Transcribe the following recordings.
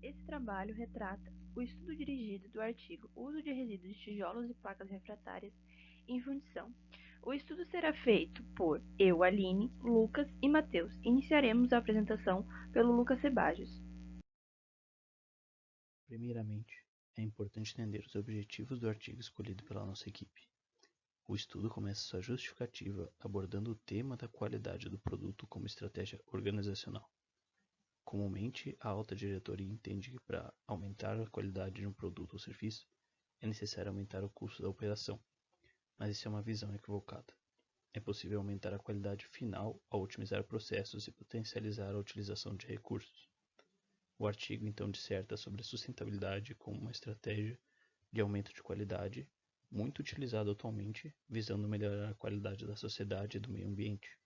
Esse trabalho retrata o estudo dirigido do artigo Uso de resíduos de tijolos e placas refratárias em fundição. O estudo será feito por eu, Aline, Lucas e Matheus. Iniciaremos a apresentação pelo Lucas Sebajos. Primeiramente, é importante entender os objetivos do artigo escolhido pela nossa equipe. O estudo começa sua justificativa abordando o tema da qualidade do produto como estratégia organizacional. Comumente, a alta diretoria entende que para aumentar a qualidade de um produto ou serviço, é necessário aumentar o custo da operação, mas isso é uma visão equivocada. É possível aumentar a qualidade final ao otimizar processos e potencializar a utilização de recursos. O artigo então disserta sobre a sustentabilidade como uma estratégia de aumento de qualidade, muito utilizada atualmente, visando melhorar a qualidade da sociedade e do meio ambiente.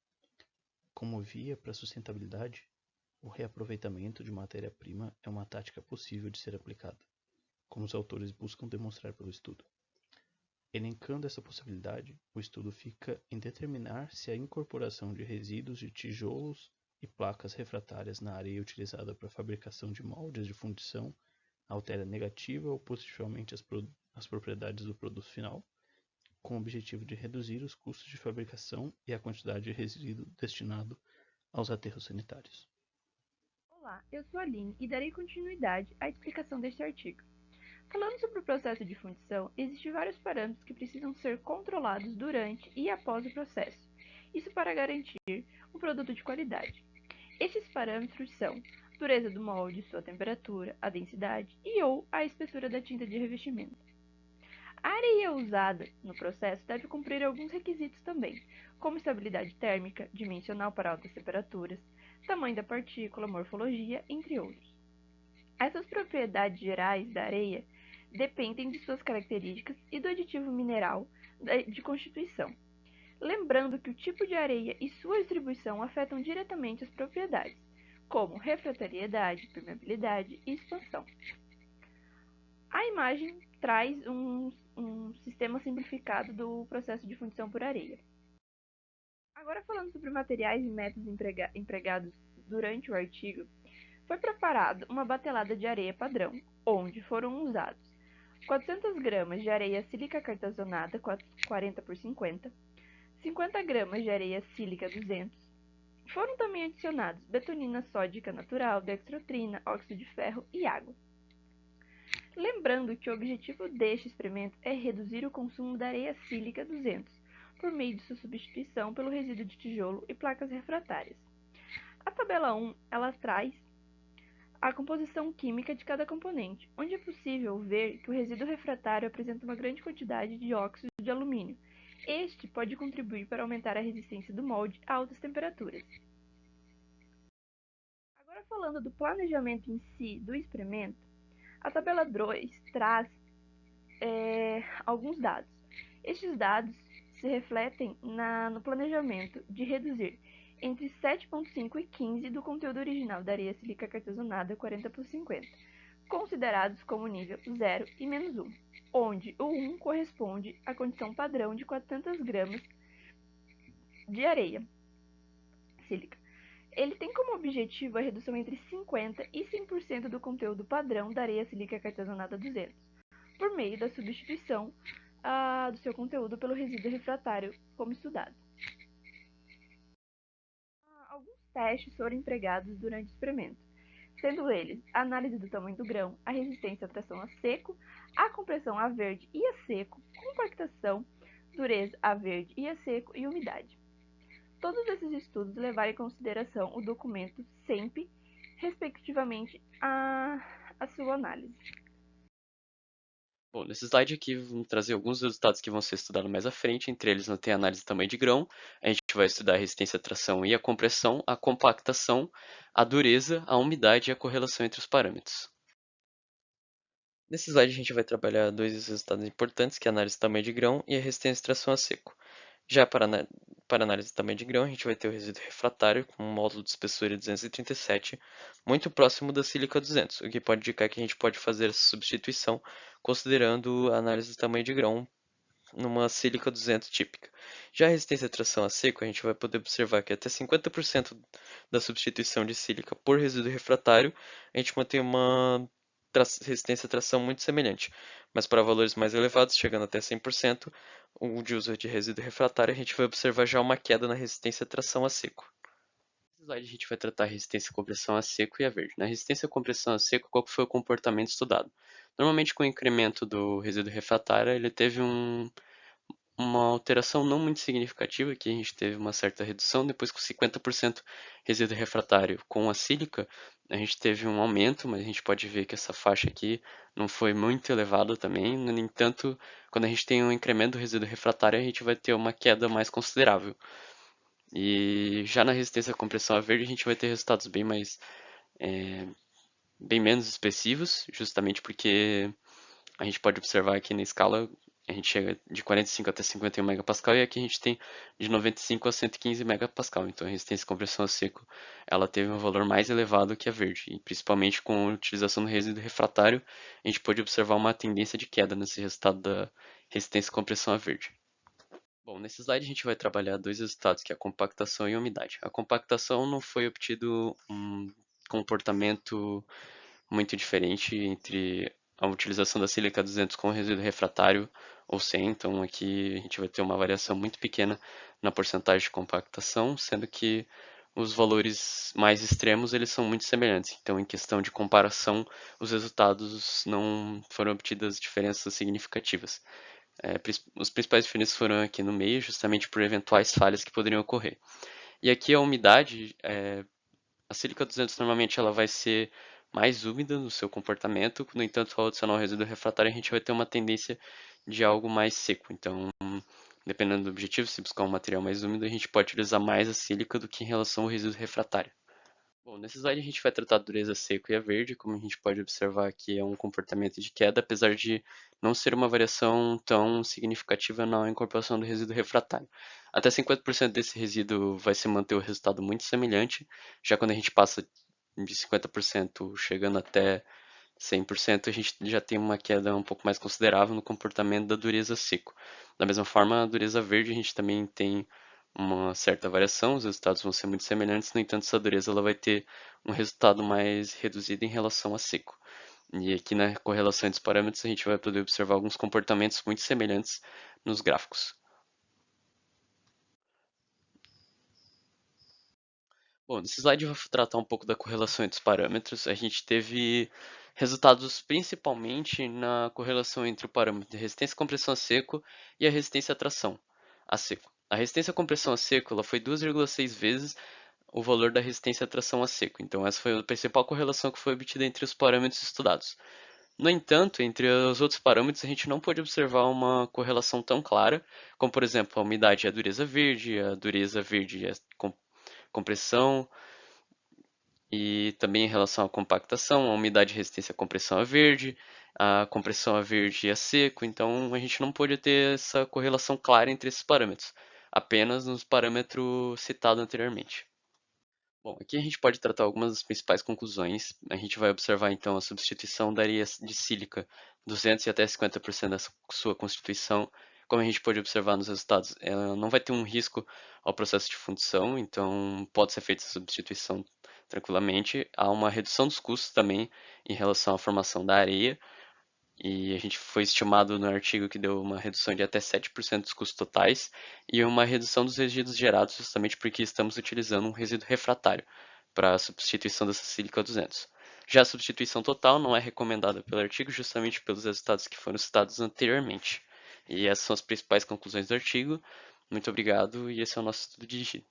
Como via para a sustentabilidade, o reaproveitamento de matéria-prima é uma tática possível de ser aplicada, como os autores buscam demonstrar pelo estudo. Elencando essa possibilidade, o estudo fica em determinar se a incorporação de resíduos de tijolos e placas refratárias na areia utilizada para a fabricação de moldes de fundição altera negativa ou positivamente as propriedades do produto final, com o objetivo de reduzir os custos de fabricação e a quantidade de resíduo destinado aos aterros sanitários. Olá, eu sou a Aline e darei continuidade à explicação deste artigo. Falando sobre o processo de fundição, existem vários parâmetros que precisam ser controlados durante e após o processo, isso para garantir um produto de qualidade. Esses parâmetros são dureza do molde, sua temperatura, a densidade e ou a espessura da tinta de revestimento. A areia usada no processo deve cumprir alguns requisitos também, como estabilidade térmica, dimensional para altas temperaturas, tamanho da partícula, morfologia, entre outros. Essas propriedades gerais da areia dependem de suas características e do aditivo mineral de constituição. Lembrando que o tipo de areia e sua distribuição afetam diretamente as propriedades, como refratariedade, permeabilidade e expansão. A imagem traz um sistema simplificado do processo de fundição por areia. Agora falando sobre materiais e métodos empregados durante o artigo, foi preparada uma batelada de areia padrão, onde foram usados 400 gramas de areia sílica cartazonada 40 por 50, 50 gramas de areia sílica 200. Foram também adicionados betonina sódica natural, dextrotrina, óxido de ferro e água. Lembrando que o objetivo deste experimento é reduzir o consumo da areia sílica 200, por meio de sua substituição pelo resíduo de tijolo e placas refratárias. A tabela 1 ela traz a composição química de cada componente, onde é possível ver que o resíduo refratário apresenta uma grande quantidade de óxido de alumínio. Este pode contribuir para aumentar a resistência do molde a altas temperaturas. Agora falando do planejamento em si do experimento, a tabela 2 traz alguns dados. Estes dados se refletem no planejamento de reduzir entre 7,5 e 15 do conteúdo original da areia sílica cartazonada 40 por 50, considerados como nível 0 e menos 1, onde o 1 corresponde à condição padrão de 400 gramas de areia sílica. Ele tem como objetivo a redução entre 50% e 100% do conteúdo padrão da areia sílica cartazonada 200, por meio da substituição do seu conteúdo pelo resíduo refratário, como estudado. Alguns testes foram empregados durante o experimento, sendo eles a análise do tamanho do grão, a resistência à tração a seco, a compressão a verde e a seco, compactação, dureza a verde e a seco e umidade. Todos esses estudos levaram em consideração o documento SEMP, respectivamente, a sua análise. Bom, nesse slide aqui vamos trazer alguns resultados que vão ser estudados mais à frente, entre eles tem a análise do tamanho de grão, a gente vai estudar a resistência à tração e a compressão, a compactação, a dureza, a umidade e a correlação entre os parâmetros. Nesse slide a gente vai trabalhar dois resultados importantes, que é a análise do tamanho de grão e a resistência à tração a seco. Já para análise do tamanho de grão, a gente vai ter o resíduo refratário com um módulo de espessura 237, muito próximo da sílica 200, o que pode indicar que a gente pode fazer essa substituição considerando a análise do tamanho de grão numa sílica 200 típica. Já a resistência à tração a seco, a gente vai poder observar que até 50% da substituição de sílica por resíduo refratário, a gente mantém uma resistência à tração muito semelhante. Mas para valores mais elevados, chegando até 100%, o de uso de resíduo refratário, a gente vai observar já uma queda na resistência à tração a seco. Nesse slide a gente vai tratar a resistência à compressão a seco e a verde. Na resistência à compressão a seco, qual foi o comportamento estudado? Normalmente, com o incremento do resíduo refratário, ele teve uma alteração não muito significativa, que a gente teve uma certa redução. Depois, com 50% resíduo refratário com a sílica, a gente teve um aumento, mas a gente pode ver que essa faixa aqui não foi muito elevada também. No entanto, quando a gente tem um incremento do resíduo refratário, a gente vai ter uma queda mais considerável. E já na resistência à compressão a verde, a gente vai ter resultados bem menos expressivos, justamente porque a gente pode observar aqui na escala, a gente chega de 45 até 51 megapascal e aqui a gente tem de 95 a 115 megapascal. Então a resistência à compressão a seco, ela teve um valor mais elevado que a verde, e principalmente com a utilização do resíduo refratário, a gente pode observar uma tendência de queda nesse resultado da resistência à compressão a verde. Bom, nesse slide a gente vai trabalhar dois resultados, que é a compactação e a umidade. A compactação não foi obtido um comportamento muito diferente entre a utilização da sílica 200 com resíduo refratário ou sem, então aqui a gente vai ter uma variação muito pequena na porcentagem de compactação, sendo que os valores mais extremos eles são muito semelhantes. Então, em questão de comparação, os resultados não foram obtidas diferenças significativas. Os principais diferenças foram aqui no meio, justamente por eventuais falhas que poderiam ocorrer. E aqui a umidade, a sílica 200 normalmente ela vai ser mais úmida no seu comportamento, no entanto, ao adicionar o resíduo refratário, a gente vai ter uma tendência de algo mais seco. Então, dependendo do objetivo, se buscar um material mais úmido, a gente pode utilizar mais a sílica do que em relação ao resíduo refratário. Bom, nesse slide a gente vai tratar a dureza seco e a verde. Como a gente pode observar aqui, é um comportamento de queda, apesar de não ser uma variação tão significativa na incorporação do resíduo refratário. Até 50% desse resíduo vai se manter o resultado muito semelhante, já quando a gente passa de 50% chegando até 100%, a gente já tem uma queda um pouco mais considerável no comportamento da dureza seco. Da mesma forma, a dureza verde a gente também tem uma certa variação, os resultados vão ser muito semelhantes, no entanto, essa dureza ela vai ter um resultado mais reduzido em relação a seco. E aqui na correlação entre os parâmetros a gente vai poder observar alguns comportamentos muito semelhantes nos gráficos. Bom, nesse slide eu vou tratar um pouco da correlação entre os parâmetros. A gente teve resultados principalmente na correlação entre o parâmetro de resistência à compressão a seco e a resistência à tração a seco. A resistência à compressão a seco ela foi 2,6 vezes o valor da resistência à tração a seco. Então essa foi a principal correlação que foi obtida entre os parâmetros estudados. No entanto, entre os outros parâmetros, a gente não pôde observar uma correlação tão clara, como por exemplo a umidade e a dureza verde e a compressão, e também em relação à compactação, a umidade e resistência à compressão a verde, a compressão a verde e a seco, então a gente não pôde ter essa correlação clara entre esses parâmetros, apenas nos parâmetros citados anteriormente. Bom, aqui a gente pode tratar algumas das principais conclusões. A gente vai observar então a substituição da areia de sílica 200 e até 50% da sua constituição. Como a gente pode observar nos resultados, ela não vai ter um risco ao processo de fundição, então pode ser feita essa substituição tranquilamente. Há uma redução dos custos também em relação à formação da areia, e a gente foi estimado no artigo que deu uma redução de até 7% dos custos totais e uma redução dos resíduos gerados justamente porque estamos utilizando um resíduo refratário para a substituição dessa sílica 200. Já a substituição total não é recomendada pelo artigo justamente pelos resultados que foram citados anteriormente. E essas são as principais conclusões do artigo. Muito obrigado e esse é o nosso estudo dirigido.